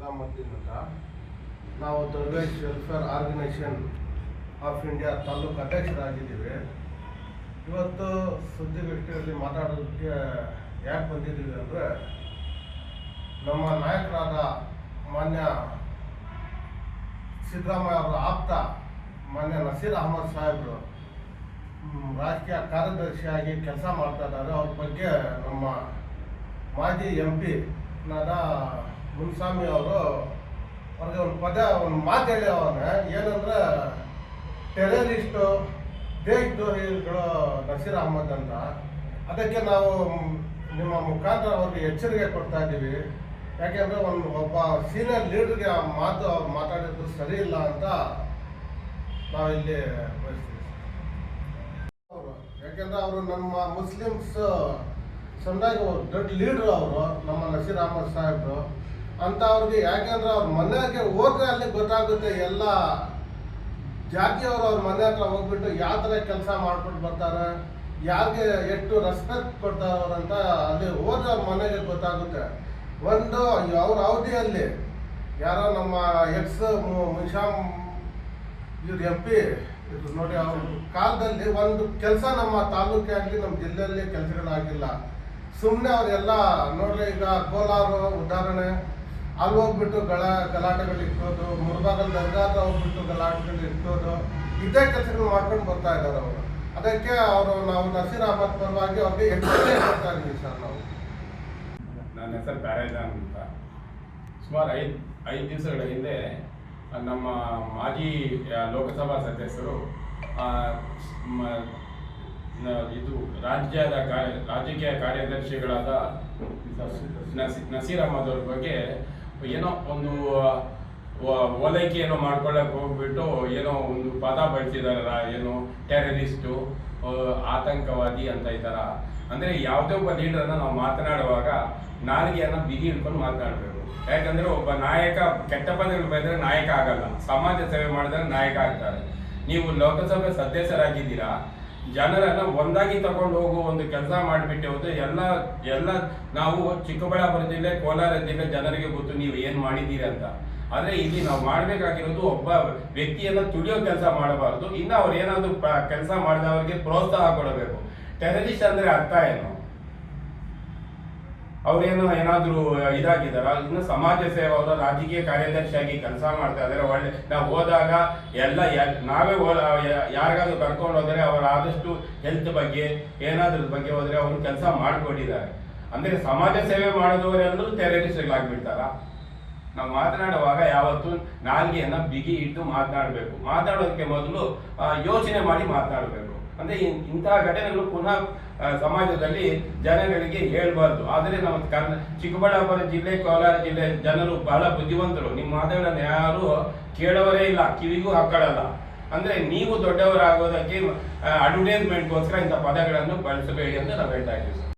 ನಿಜಾಮುದ್ದೀನ್ ಅಂತ. ನಾವು Darvesh welfare organisation of India taluk ಅಧ್ಯಕ್ಷರಾಗಿದ್ದೀವಿ. ಇವತ್ತು ಸುದ್ದಿಗೋಷ್ಠಿಯಲ್ಲಿ ಮಾತಾಡೋದಕ್ಕೆ ಯಾಕೆ ಬಂದಿದ್ದೀವಿ ಅಂದರೆ, ನಮ್ಮ ನಾಯಕರಾದ ಮಾನ್ಯ ಸಿದ್ದರಾಮಯ್ಯ ಅವರ ಆಪ್ತ ಮಾನ್ಯ ನಸೀರ್ ಅಹಮದ್ ಸಾಹೇಬರು ರಾಜಕೀಯ ಕಾರ್ಯದರ್ಶಿಯಾಗಿ ಕೆಲಸ ಮಾಡ್ತಾ ಇದ್ದಾರೆ. ಅವ್ರ ಬಗ್ಗೆ ನಮ್ಮ ಮಾಜಿ MP ನಾದ ಮುನ್ಸ್ವಾಮಿ ಅವರು ಅವ್ರಿಗೆ ಒಂದು ಮಾತು ಹೇಳಿ ಅವನ್ನ ಏನಂದ್ರೆ, ಟೆರರಿಸ್ಟು ದೇಶದ್ರೋಹಿಗಳು ನಸೀರ್ ಅಹಮದ್ ಅಂತ. ಅದಕ್ಕೆ ನಾವು ನಿಮ್ಮ ಮುಖಾಂತರ ಅವ್ರಿಗೆ ಎಚ್ಚರಿಕೆ ಕೊಡ್ತಾ ಇದ್ದೀವಿ. ಯಾಕೆಂದರೆ ಒಬ್ಬ ಸೀನಿಯರ್ ಲೀಡರ್ಗೆ ಆ ಮಾತು ಅವ್ರು ಮಾತಾಡಿದ್ದು ಸರಿ ಇಲ್ಲ ಅಂತ ನಾವಿಲ್ಲಿ ಬಯಸ್ತೀವಿ. ಯಾಕೆಂದರೆ ಅವರು ನಮ್ಮ ಮುಸ್ಲಿಮ್ಸ್ ಸಮುದಾಯ ದೊಡ್ಡ ಲೀಡ್ರು ಅವರು, ನಮ್ಮ ನಸೀರ್ ಅಹಮದ್ ಸಾಹೇಬ್ರು ಅಂತ. ಅವ್ರಿಗೆ ಯಾಕೆಂದ್ರೆ ಅವ್ರ ಮನೆಗೆ ಹೋದ್ರೆ ಅಲ್ಲಿ ಗೊತ್ತಾಗುತ್ತೆ, ಎಲ್ಲ ಜಾತಿಯವರು ಅವ್ರ ಮನೆ ಹತ್ರ ಹೋಗ್ಬಿಟ್ಟು ಯಾವ ಥರ ಕೆಲಸ ಮಾಡ್ಕೊಂಡು ಬರ್ತಾರೆ, ಯಾರಿಗೆ ಎಷ್ಟು ರೆಸ್ಪೆಕ್ಟ್ ಕೊಡ್ತಾರೆ ಅವ್ರಂತ ಅಲ್ಲಿ ಹೋದ್ರೆ ಅವ್ರ ಮನೆಗೆ ಗೊತ್ತಾಗುತ್ತೆ. ಒಂದು ಅವ್ರ ಅವಧಿಯಲ್ಲಿ ಯಾರೋ ನಮ್ಮ ಮುನ್ಶಾಮ್ ಇವ್ರು MP ಇದು ನೋಡಿ, ಅವ್ರ ಕಾಲದಲ್ಲಿ ಒಂದು ಕೆಲಸ ನಮ್ಮ ತಾಲೂಕೆ ಆಗಲಿ ನಮ್ಮ ಜಿಲ್ಲೆಯಲ್ಲಿ ಕೆಲಸಗಳಾಗಿಲ್ಲ. ಸುಮ್ಮನೆ ಅವರೆಲ್ಲ ನೋಡ್ರಿ, ಈಗ ಕೋಲಾರ ಉದಾಹರಣೆ, ಅಲ್ಲಿ ಹೋಗ್ಬಿಟ್ಟು ಗಲಾಟೆಗಳು ಇಟ್ಕೋದು, ಮುರ್ಬಾಗಲ್ ದರ್ಗಾ ಹತ್ರ ಹೋಗ್ಬಿಟ್ಟು ಗಲಾಟೆಗಳು ಇಟ್ಕೋದು, ಇದೇ ಕೆಲಸಗಳು ಮಾಡ್ಕೊಂಡು ಬರ್ತಾ ಇದ್ದಾರೆ ಅವರು. ಅದಕ್ಕೆ ನಾವು ನಸೀರ್ ಅಹಮದ್ ಪರವಾಗಿ ಅವ್ರಿಗೆ ಎಚ್ಚರಿಕೆ ಕೊಡ್ತಾ ಇದ್ದೀವಿ ಸರ್. ನಾವು ನನ್ನ ಹೆಸರು ಪ್ಯಾರೇಜಾನ್ ಅಂತ. ಸುಮಾರು ಐದು ದಿವಸಗಳ ಹಿಂದೆ ನಮ್ಮ ಮಾಜಿ ಲೋಕಸಭಾ ಸದಸ್ಯರು ಇದು ರಾಜಕೀಯ ಕಾರ್ಯದರ್ಶಿಗಳಾದ ನಸೀರ್ ಅಹಮದ್ ಅವ್ರ ಬಗ್ಗೆ ಏನೋ ಒಂದು ಓಲೈಕೆ ಏನೋ ಮಾಡ್ಕೊಳ್ಳಕ್ಕೆ ಹೋಗ್ಬಿಟ್ಟು ಏನೋ ಒಂದು ಪದ ಬಳಸಿದಾರಲ್ಲ, ಏನೋ ಟೆರರಿಸ್ಟು, ಆತಂಕವಾದಿ ಅಂತ ಈ ಥರ. ಅಂದರೆ ಯಾವುದೇ ಒಬ್ಬ ಲೀಡರನ್ನ ನಾವು ಮಾತನಾಡುವಾಗ ನಾಲಿಗೆಯನ್ನು ಬಿಗಿ ಹಿಡ್ಕೊಂಡು ಮಾತನಾಡಬೇಕು. ಯಾಕಂದರೆ ಒಬ್ಬ ನಾಯಕ ಕೆಟ್ಟ ಪದಗಳು ಬರೆದ್ರೆ ನಾಯಕ ಆಗಲ್ಲ, ಸಮಾಜ ಸೇವೆ ಮಾಡಿದ್ರೆ ನಾಯಕ ಆಗ್ತಾರೆ. ನೀವು ಲೋಕಸಭೆ ಸದಸ್ಯರಾಗಿದ್ದೀರಾ, ಜನರನ್ನ ಒಂದಾಗಿ ತಗೊಂಡು ಹೋಗುವ ಒಂದು ಕೆಲಸ ಮಾಡಿಬಿಟ್ಟು ಹೋದ್ರೆ ಎಲ್ಲ ನಾವು ಚಿಕ್ಕಬಳ್ಳಾಪುರ ಜಿಲ್ಲೆ, ಕೋಲಾರ ಜಿಲ್ಲೆ ಜನರಿಗೆ ಗೊತ್ತು ನೀವು ಏನು ಮಾಡಿದ್ದೀರಿ ಅಂತ. ಆದರೆ ಇಲ್ಲಿ ನಾವು ಮಾಡಬೇಕಾಗಿರೋದು ಒಬ್ಬ ವ್ಯಕ್ತಿಯನ್ನ ತುಳಿಯೋ ಕೆಲಸ ಮಾಡಬಾರ್ದು. ಇನ್ನು ಅವ್ರು ಏನಾದರೂ ಕೆಲಸ ಮಾಡಿದವರಿಗೆ ಪ್ರೋತ್ಸಾಹ ಕೊಡಬೇಕು. ಟೆರರಿಸ್ಟ್ ಅಂದರೆ ಅರ್ಥ ಏನು? ಅವ್ರೇನು ಏನಾದರೂ ಇದಾಗಿದ್ದಾರ? ಇನ್ನು ಸಮಾಜ ಸೇವಾ ರಾಜಕೀಯ ಕಾರ್ಯದರ್ಶಿಯಾಗಿ ಕೆಲಸ ಮಾಡ್ತಾ ಇದ್ದಾರೆ. ಒಳ್ಳೆ ನಾವು ಹೋದಾಗ ನಾವೇ ಯಾರಿಗಾದ್ರೂ ಕರ್ಕೊಂಡು ಹೋದರೆ ಅವರ ಆದಷ್ಟು ಹೆಲ್ತ್ ಬಗ್ಗೆ ಏನಾದ್ರ ಬಗ್ಗೆ ಹೋದರೆ ಅವರು ಕೆಲಸ ಮಾಡಿಕೊಟ್ಟಿದ್ದಾರೆ. ಅಂದರೆ ಸಮಾಜ ಸೇವೆ ಮಾಡಿದವರೆಲ್ಲರೂ ಟೆರರಿಸ್ಟ್ಗಳಾಗ್ಬಿಡ್ತಾರ? ನಾವು ಮಾತನಾಡುವಾಗ ಯಾವತ್ತೂ ನಾಲ್ಗೆಯನ್ನು ಬಿಗಿ ಇಟ್ಟು ಮಾತನಾಡಬೇಕು. ಮಾತಾಡೋದಕ್ಕೆ ಮೊದಲು ಯೋಚನೆ ಮಾಡಿ ಮಾತನಾಡಬೇಕು. ಅಂದರೆ ಇಂತಹ ಘಟನೆಗಳು ಪುನಃ ಸಮಾಜದಲ್ಲಿ ಜನಗಳಿಗೆ ಹೇಳ್ಬಾರ್ದು. ಆದರೆ ನಮ್ಮ ಚಿಕ್ಕಬಳ್ಳಾಪುರ ಜಿಲ್ಲೆ, ಕೋಲಾರ ಜಿಲ್ಲೆ ಜನರು ಬಹಳ ಬುದ್ಧಿವಂತರು. ನಿಮ್ಮ ಮಾತುಗಳನ್ನು ಯಾರು ಕೇಳೋವರೇ ಇಲ್ಲ, ಕಿವಿಗೂ ಹಾಕೊಳ್ಳಲ್ಲ. ಅಂದರೆ ನೀವು ದೊಡ್ಡವರಾಗೋದಕ್ಕೆ ಅಡ್ವರ್ಟೈಸ್ಮೆಂಟ್ಗೋಸ್ಕರ ಇಂಥ ಪದಗಳನ್ನು ಬಳಸಬೇಡಿ ಅಂತ ನಾವು ಹೇಳ್ತಾ ಇದ್ದೀವಿ ಸರ್.